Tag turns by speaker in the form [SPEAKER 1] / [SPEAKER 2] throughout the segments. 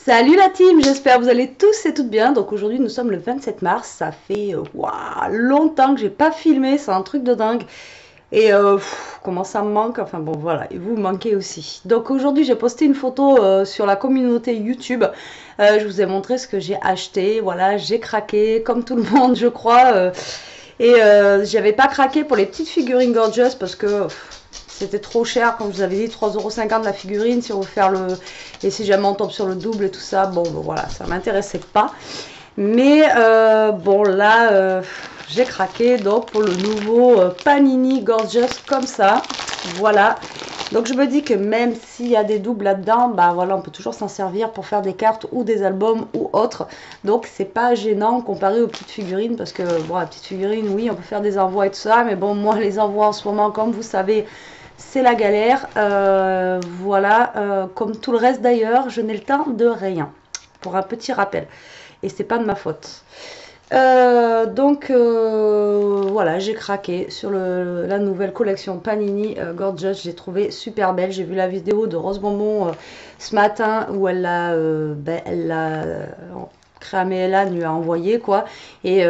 [SPEAKER 1] Salut la team, j'espère que vous allez tous et toutes bien. Donc aujourd'hui nous sommes le 27 mars, ça fait longtemps que j'ai pas filmé, c'est un truc de dingue. Et comment ça me manque, enfin bon voilà, et vous me manquez aussi. Donc aujourd'hui j'ai posté une photo sur la communauté YouTube. Je vous ai montré ce que j'ai acheté, voilà, j'ai craqué comme tout le monde je crois. J'avais pas craqué pour les petites figurines Gorgeous parce que c'était trop cher, comme je vous avais dit, 3,50 € la figurine, si on veut faire le... Et si jamais on tombe sur le double et tout ça, bon, voilà, ça m'intéressait pas. Mais bon, là, j'ai craqué donc pour le nouveau Panini Gorgeous comme ça, voilà. Donc je me dis que même s'il y a des doubles là-dedans, bah voilà, on peut toujours s'en servir pour faire des cartes ou des albums ou autres. Donc c'est pas gênant comparé aux petites figurines parce que bon, la petite figurine, oui, on peut faire des envois et tout ça, mais bon, moi les envois en ce moment, comme vous savez, c'est la galère. Voilà, comme tout le reste d'ailleurs, je n'ai le temps de rien. Pour un petit rappel. Et c'est pas de ma faute. Voilà, j'ai craqué sur la nouvelle collection Panini Gorgeous. J'ai trouvé super belle. J'ai vu la vidéo de Rose Bonbon ce matin où elle l'a cramé, elle lui a envoyé quoi. Et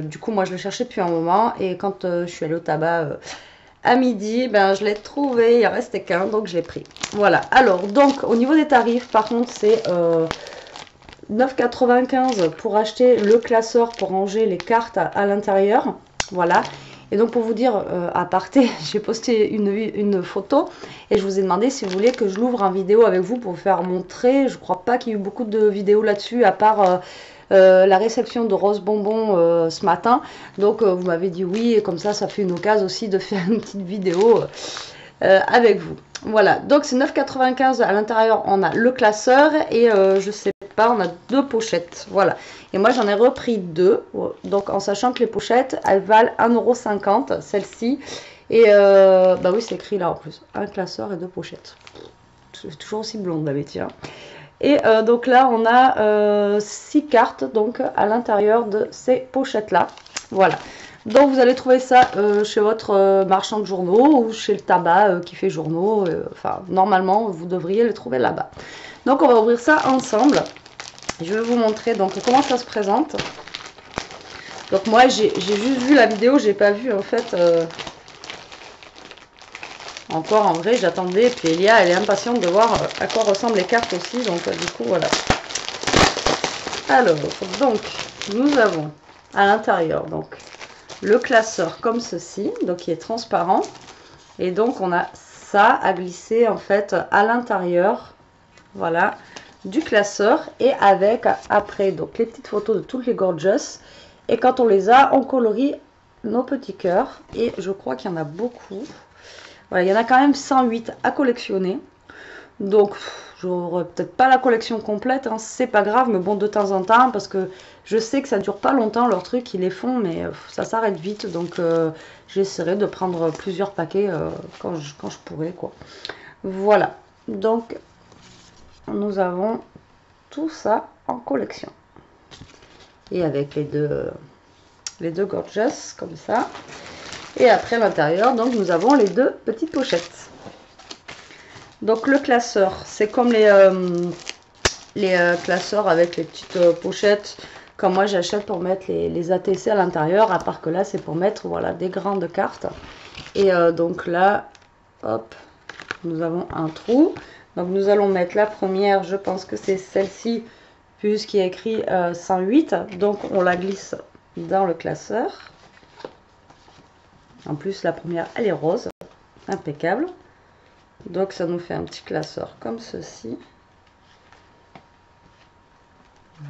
[SPEAKER 1] du coup, moi je le cherchais depuis un moment. Et quand je suis allée au tabac à midi, ben je l'ai trouvé. Il en restait qu'un, donc je l'ai pris. Voilà. Alors, donc au niveau des tarifs, par contre, c'est 9,95 € pour acheter le classeur pour ranger les cartes à l'intérieur. Voilà. Et donc pour vous dire, à parté, j'ai posté une photo et je vous ai demandé si vous voulez que je l'ouvre en vidéo avec vous pour vous faire montrer. Je crois pas qu'il y ait eu beaucoup de vidéos là-dessus à part la réception de Rose Bonbon ce matin. Donc vous m'avez dit oui et comme ça fait une occasion aussi de faire une petite vidéo avec vous. Voilà, donc c'est 9,95 € à l'intérieur, on a le classeur et je sais pas, on a deux pochettes, voilà. Et moi j'en ai repris deux, donc en sachant que les pochettes, elles valent 1,50 € celle-ci. Et bah oui, c'est écrit là en plus, un classeur et deux pochettes. C'est toujours aussi blonde la bêtise. Et donc là, on a 6 cartes donc à l'intérieur de ces pochettes-là, voilà. Donc vous allez trouver ça chez votre marchand de journaux ou chez le tabac qui fait journaux. Enfin, normalement, vous devriez le trouver là-bas. Donc on va ouvrir ça ensemble. Je vais vous montrer donc comment ça se présente. Donc moi, j'ai juste vu la vidéo, j'ai pas vu en fait... Encore en vrai, j'attendais. Et puis Elia, elle est impatiente de voir à quoi ressemblent les cartes aussi. Donc du coup, voilà. Alors, donc, nous avons à l'intérieur donc le classeur comme ceci, donc qui est transparent. Et donc on a ça à glisser en fait à l'intérieur, voilà, du classeur. Et avec après donc les petites photos de toutes les Gorgeous. Et quand on les a, on colorie nos petits cœurs. Et je crois qu'il y en a beaucoup. Voilà, il y en a quand même 108 à collectionner. Donc j'aurai peut-être pas la collection complète, hein, c'est pas grave, mais bon, de temps en temps, parce que je sais que ça dure pas longtemps leur truc, ils les font, mais ça s'arrête vite, donc j'essaierai de prendre plusieurs paquets quand je pourrai, quoi. Voilà, donc nous avons tout ça en collection. Et avec les deux Gorgeous, comme ça. Et après à l'intérieur, donc nous avons les deux petites pochettes. Donc le classeur, c'est comme les classeurs avec les petites pochettes, comme moi j'achète pour mettre les ATC à l'intérieur, à part que là c'est pour mettre voilà des grandes cartes. Et donc là, hop, nous avons un trou. Donc nous allons mettre la première, je pense que c'est celle-ci, puisqu'il y a écrit 108. Donc on la glisse dans le classeur. En plus la première elle est rose, impeccable. Donc ça nous fait un petit classeur comme ceci.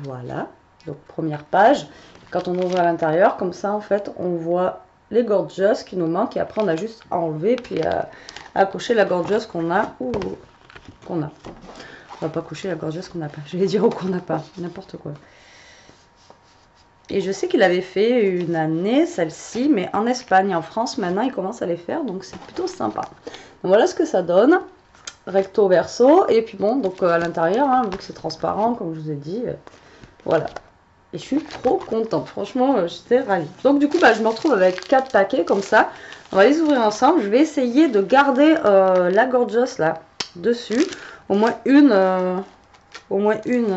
[SPEAKER 1] Voilà, donc première page. Quand on ouvre à l'intérieur, comme ça en fait, on voit les Gorgeous qui nous manquent. Et après on a juste à enlever puis à cocher la Gorgeous qu'on a ou qu'on a. On va pas cocher la Gorgeous qu'on n'a pas. Je vais dire qu'on n'a pas, n'importe quoi. Et je sais qu'il avait fait une année celle-ci, mais en Espagne, en France, maintenant il commence à les faire, donc c'est plutôt sympa. Donc voilà ce que ça donne, recto verso, et puis bon, donc à l'intérieur, hein, vu que c'est transparent, comme je vous ai dit, voilà. Et je suis trop contente, franchement, j'étais ravie. Donc du coup, bah, je me retrouve avec 4 paquets comme ça. On va les ouvrir ensemble. Je vais essayer de garder la Gorgeous là dessus, au moins une au moins une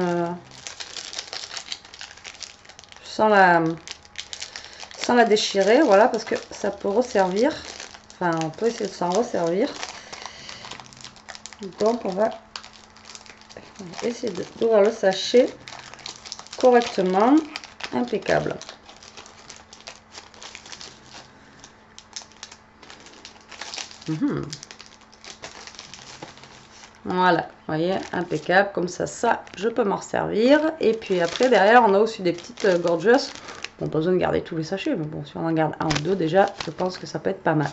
[SPEAKER 1] sans la déchirer, voilà, parce que ça peut resservir. Enfin, on peut essayer de s'en resservir. Donc, on va essayer d'ouvrir le sachet correctement. Impeccable. Voilà, vous voyez, impeccable. Comme ça, je peux m'en servir. Et puis après, derrière, on a aussi des petites gorgeous. Bon, pas besoin de garder tous les sachets, mais bon, si on en garde un ou deux, déjà, je pense que ça peut être pas mal.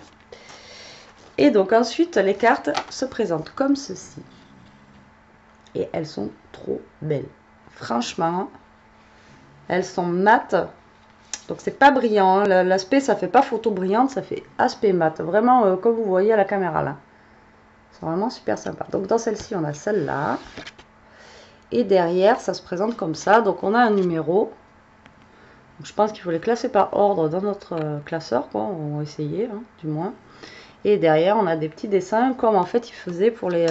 [SPEAKER 1] Et donc ensuite, les cartes se présentent comme ceci. Et elles sont trop belles. Franchement, elles sont mates. Donc c'est pas brillant. Hein. L'aspect, ça fait pas photo brillante, ça fait aspect mat. Vraiment, comme vous voyez à la caméra là. C'est vraiment super sympa. Donc dans celle-ci, on a celle-là. Et derrière, ça se présente comme ça. Donc on a un numéro. Donc, je pense qu'il faut les classer par ordre dans notre classeur, quoi. On va essayer, hein, du moins. Et derrière, on a des petits dessins comme en fait ils faisaient pour les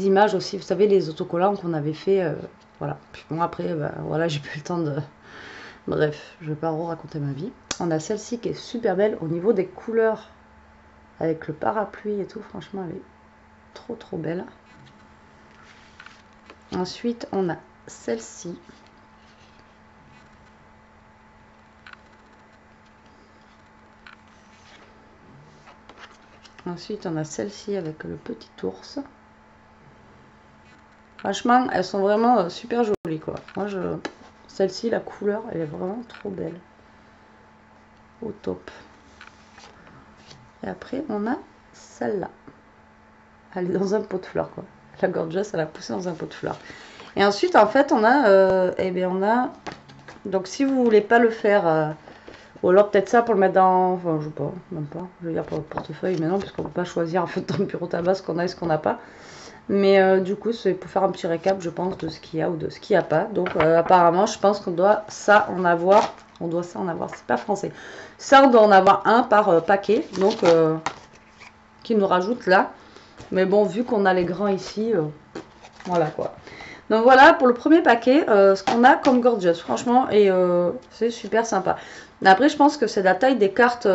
[SPEAKER 1] images aussi. Vous savez, les autocollants qu'on avait fait. Voilà. Puis bon, après, bah, voilà, j'ai plus le temps de... Bref, je vais pas raconter ma vie. On a celle-ci qui est super belle au niveau des couleurs. Avec le parapluie et tout. Franchement, elle est trop trop belle. Ensuite, on a celle-ci. Ensuite, on a celle-ci avec le petit ours. Franchement, elles sont vraiment super jolies, quoi. Moi, celle-ci, la couleur, elle est vraiment trop belle. Au top. Et après, on a celle-là. Elle est dans un pot de fleurs, quoi. La gorgeous, elle a poussé dans un pot de fleurs. Et ensuite, en fait, on a... donc, si vous voulez pas le faire... ou alors peut-être ça pour le mettre dans... Enfin, je sais pas, même pas. Je veux dire pour le portefeuille, mais non, parce qu'on peut pas choisir en fait dans le bureau tabac ce qu'on a et ce qu'on n'a pas. Mais du coup, c'est pour faire un petit récap, je pense, de ce qu'il y a ou de ce qu'il n'y a pas. Donc, apparemment, je pense qu'on doit ça en avoir. On doit ça en avoir, c'est pas français. Ça, on doit en avoir un par paquet. Donc, qui nous rajoute là. Mais bon, vu qu'on a les grands ici, voilà quoi. Donc voilà pour le premier paquet, ce qu'on a comme gorgeous, franchement, et c'est super sympa. Mais après, je pense que c'est la taille des cartes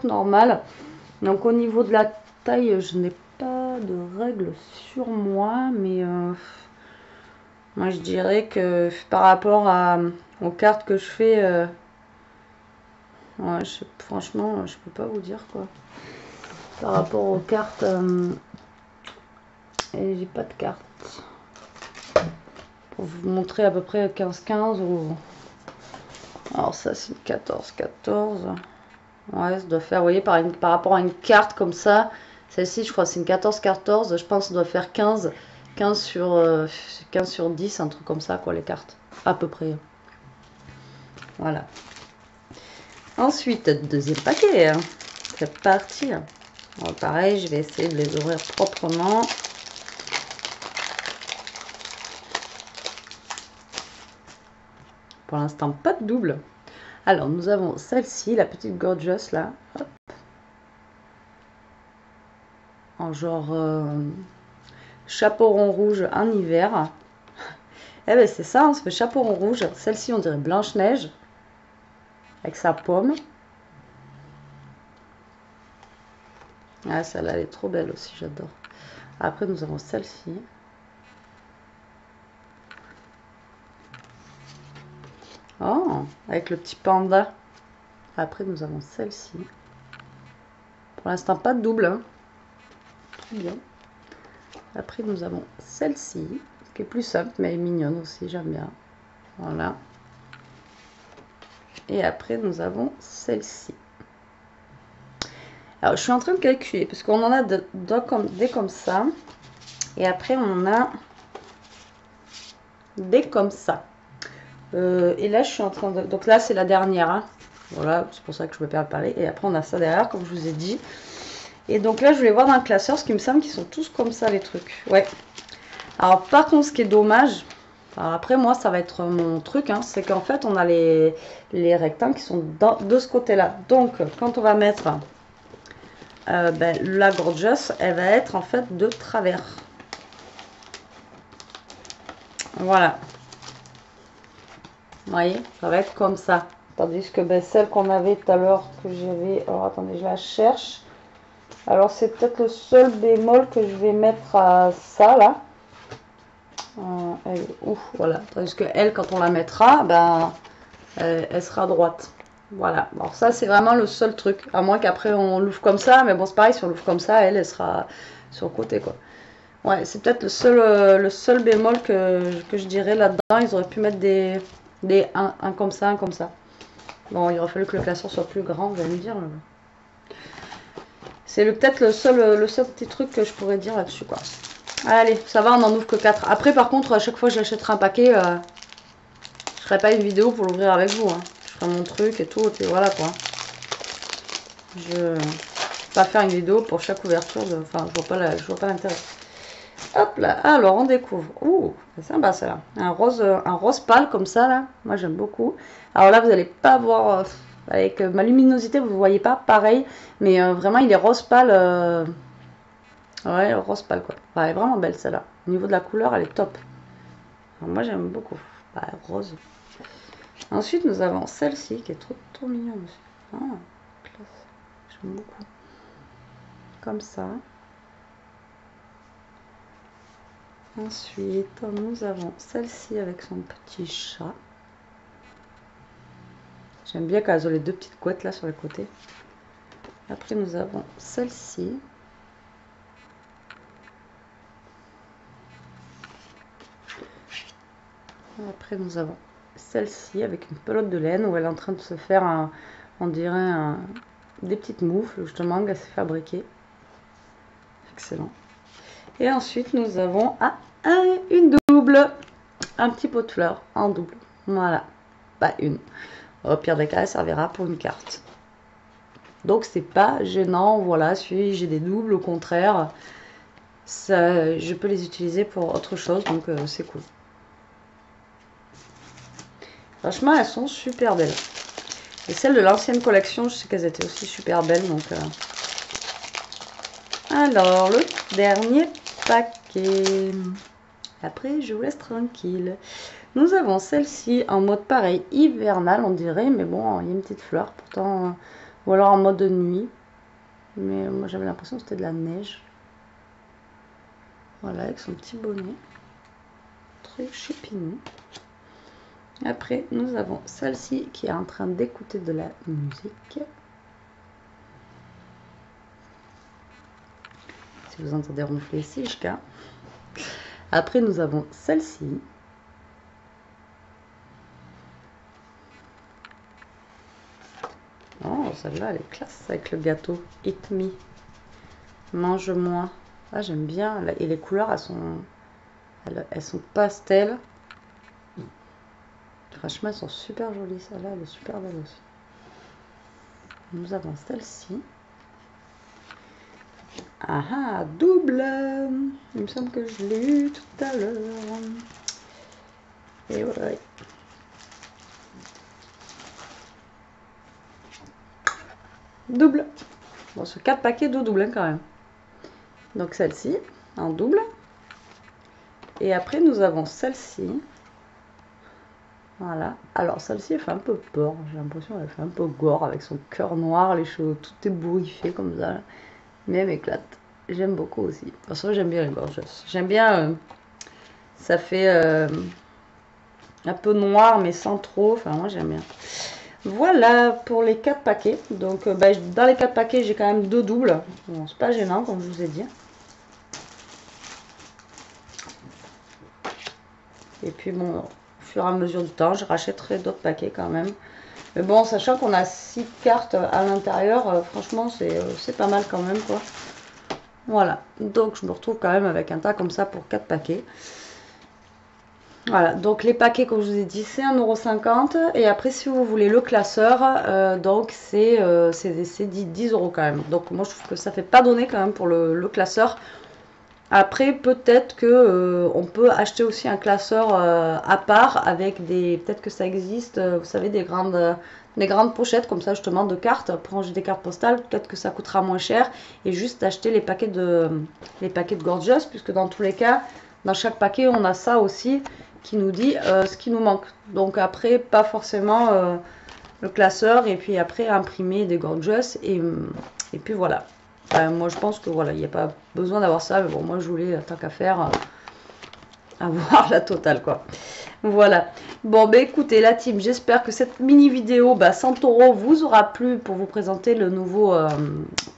[SPEAKER 1] normales. Donc au niveau de la taille, je n'ai pas de règles sur moi, mais moi je dirais que par rapport aux cartes que je fais, ouais, franchement, je peux pas vous dire quoi. Par rapport aux cartes, et j'ai pas de cartes. Pour vous montrer à peu près 15-15 ou... Alors ça c'est une 14-14. Ouais, ça doit faire, vous voyez, par rapport à une carte comme ça, celle-ci je crois c'est une 14-14, je pense que ça doit faire 15 sur 10, un truc comme ça quoi, les cartes, à peu près. Voilà. Ensuite, deuxième paquet, hein. C'est parti. Alors, pareil, je vais essayer de les ouvrir proprement. Pour l'instant, pas de double. Alors, nous avons celle-ci, la petite gorgeous là. Hop. En genre chapeau rond rouge en hiver. Eh ben c'est ça, on se fait chapeau rond rouge. Celle-ci, on dirait Blanche-Neige. Avec sa pomme. Ah, celle-là, elle est trop belle aussi, j'adore. Après, nous avons celle-ci. Oh, avec le petit panda. Après, nous avons celle-ci. Pour l'instant, pas de double. Hein. Très bien. Après, nous avons celle-ci, qui est plus simple, mais elle est mignonne aussi, j'aime bien. Voilà. Et après, nous avons celle-ci. Alors, je suis en train de calculer, parce qu'on en a des comme ça. Et après, on en a des comme ça. Et là, je suis en train de... Donc là, c'est la dernière. Hein. Voilà, c'est pour ça que je me perds de parler. Et après, on a ça derrière, comme je vous ai dit. Et donc là, je vais voir dans le classeur, ce qui me semble qu'ils sont tous comme ça, les trucs. Ouais. Alors, par contre, ce qui est dommage... Alors après, moi, ça va être mon truc. Hein, c'est qu'en fait, on a les rectangles qui sont de ce côté-là. Donc, quand on va mettre la gorgeous, elle va être en fait de travers. Voilà. Vous voyez, ça va être comme ça. Tandis que ben, celle qu'on avait tout à l'heure, que j'avais... Alors attendez, je la cherche. Alors c'est peut-être le seul bémol que je vais mettre à ça là. Ouf, voilà. Tandis que elle, quand on la mettra, ben, elle sera droite. Voilà. Alors ça c'est vraiment le seul truc. À moins qu'après on l'ouvre comme ça. Mais bon c'est pareil, si on l'ouvre comme ça, elle sera sur le côté quoi. Ouais, c'est peut-être le seul bémol que je dirais là-dedans. Ils auraient pu mettre un comme ça, un comme ça. Bon, il aurait fallu que le classeur soit plus grand, vous allez me dire. C'est peut-être le seul petit truc que je pourrais dire là-dessus, quoi. Allez, ça va, on n'en ouvre que 4. Après, par contre, à chaque fois que j'achèterai un paquet, je ferai pas une vidéo pour l'ouvrir avec vous. Hein. Je ferai mon truc et tout, et voilà, quoi. Je vais pas faire une vidéo pour chaque ouverture. Enfin, je vois pas l'intérêt. Hop là, alors on découvre. Ouh, c'est sympa ça là. Un rose pâle comme ça là. Moi j'aime beaucoup. Alors là, vous n'allez pas voir... avec ma luminosité, vous ne voyez pas, pareil. Mais vraiment, il est rose pâle. Ouais, rose pâle quoi. Ouais, elle est vraiment belle celle-là. Au niveau de la couleur, elle est top. Alors, moi, j'aime beaucoup. Ouais, rose. Ensuite, nous avons celle-ci qui est trop mignonne aussi. Ah, classe. J'aime beaucoup. Comme ça. Ensuite, nous avons celle-ci avec son petit chat. J'aime bien quand elles ont les deux petites couettes là sur les côtés. Après, nous avons celle-ci. Après, nous avons celle-ci avec une pelote de laine où elle est en train de se faire, on dirait, des petites moufles justement qu'elle s'est fabriquée. Excellent. Et ensuite, nous avons une double. Un petit pot de fleurs en double. Voilà. Pas une. Au pire des cas, elle servira pour une carte. Donc, c'est pas gênant. Voilà, si j'ai des doubles, au contraire, ça, je peux les utiliser pour autre chose. Donc, c'est cool. Franchement, elles sont super belles. Et celles de l'ancienne collection, je sais qu'elles étaient aussi super belles. Donc, alors, le dernier paquet. Après, je vous laisse tranquille. Nous avons celle-ci en mode pareil, hivernal, on dirait. Mais bon, il y a une petite fleur, pourtant. Ou alors en mode de nuit. Mais moi, j'avais l'impression que c'était de la neige. Voilà, avec son petit bonnet. Très choupinou. Après, nous avons celle-ci qui est en train d'écouter de la musique. Si vous entendez ronfler ici, jusqu'à. Après, nous avons celle-ci. Oh, celle-là, elle est classe avec le gâteau. Eat me. Mange-moi. Ah, j'aime bien. Et les couleurs, elles sont pastel. Franchement, elles sont super jolies. Celle-là, elle est super belle aussi. Nous avons celle-ci. Ah, double. Il me semble que je l'ai eu tout à l'heure. Et voilà. Double. Bon, ce 4 paquets de double hein, quand même. Donc celle-ci en double. Et après, nous avons celle-ci. Voilà. Alors, celle-ci, elle fait un peu peur. J'ai l'impression qu'elle fait un peu gore avec son cœur noir, les cheveux tout ébouriffés comme ça. Mais elle m'éclate. J'aime beaucoup aussi. Parce que j'aime bien les gorgeous. J'aime bien... ça fait un peu noir, mais sans trop. Enfin, moi, j'aime bien. Voilà pour les 4 paquets. Donc, dans les 4 paquets, j'ai quand même 2 doubles. Bon, c'est pas gênant, comme je vous ai dit. Et puis, bon, au fur et à mesure du temps, je rachèterai d'autres paquets quand même. Mais bon, sachant qu'on a 6 cartes à l'intérieur, franchement, c'est pas mal quand même, quoi. Voilà. Donc, je me retrouve quand même avec un tas comme ça pour 4 paquets. Voilà, donc les paquets, comme je vous ai dit, c'est 1,50 €. Et après, si vous voulez le classeur, donc c'est 10 € quand même. Donc moi, je trouve que ça fait pas donner quand même pour le classeur. Après, peut-être que on peut acheter aussi un classeur à part avec des... Peut-être que ça existe, vous savez, des grandes pochettes comme ça, justement, de cartes. Pour ranger des cartes postales, peut-être que ça coûtera moins cher. Et juste acheter les paquets de Gorgeous, puisque dans tous les cas, dans chaque paquet, on a ça aussi. qui nous dit ce qui nous manque. Donc après, pas forcément le classeur, et puis après imprimer des gorgeous, et puis voilà. Moi je pense que voilà, il n'y a pas besoin d'avoir ça, mais bon, moi je voulais, tant qu'à faire, avoir la totale, quoi. Voilà. Bon, ben écoutez, la team, j'espère que cette mini vidéo Santoro vous aura plu pour vous présenter le nouveau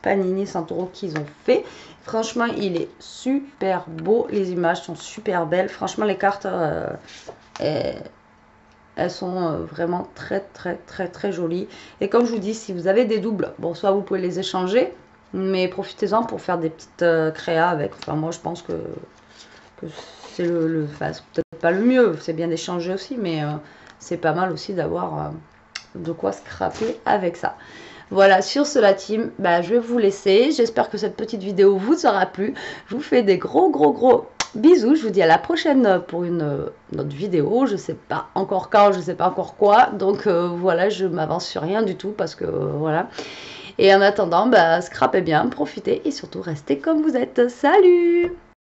[SPEAKER 1] Panini Santoro qu'ils ont fait. Franchement, il est super beau. Les images sont super belles. Franchement, les cartes, elles sont vraiment très, très, très, très jolies. Et comme je vous dis, si vous avez des doubles, bon, soit vous pouvez les échanger, mais profitez-en pour faire des petites créas avec. Enfin, moi, je pense que c'est peut-être pas le mieux, c'est bien d'échanger aussi, mais c'est pas mal aussi d'avoir de quoi scraper avec ça. Voilà, sur ce la team, je vais vous laisser. J'espère que cette petite vidéo vous aura plu. Je vous fais des gros bisous. Je vous dis à la prochaine pour une autre vidéo. Je sais pas encore quand, je sais pas encore quoi. Donc voilà, je m'avance sur rien du tout parce que voilà. Et en attendant, scrapez bien, profitez et surtout restez comme vous êtes. Salut!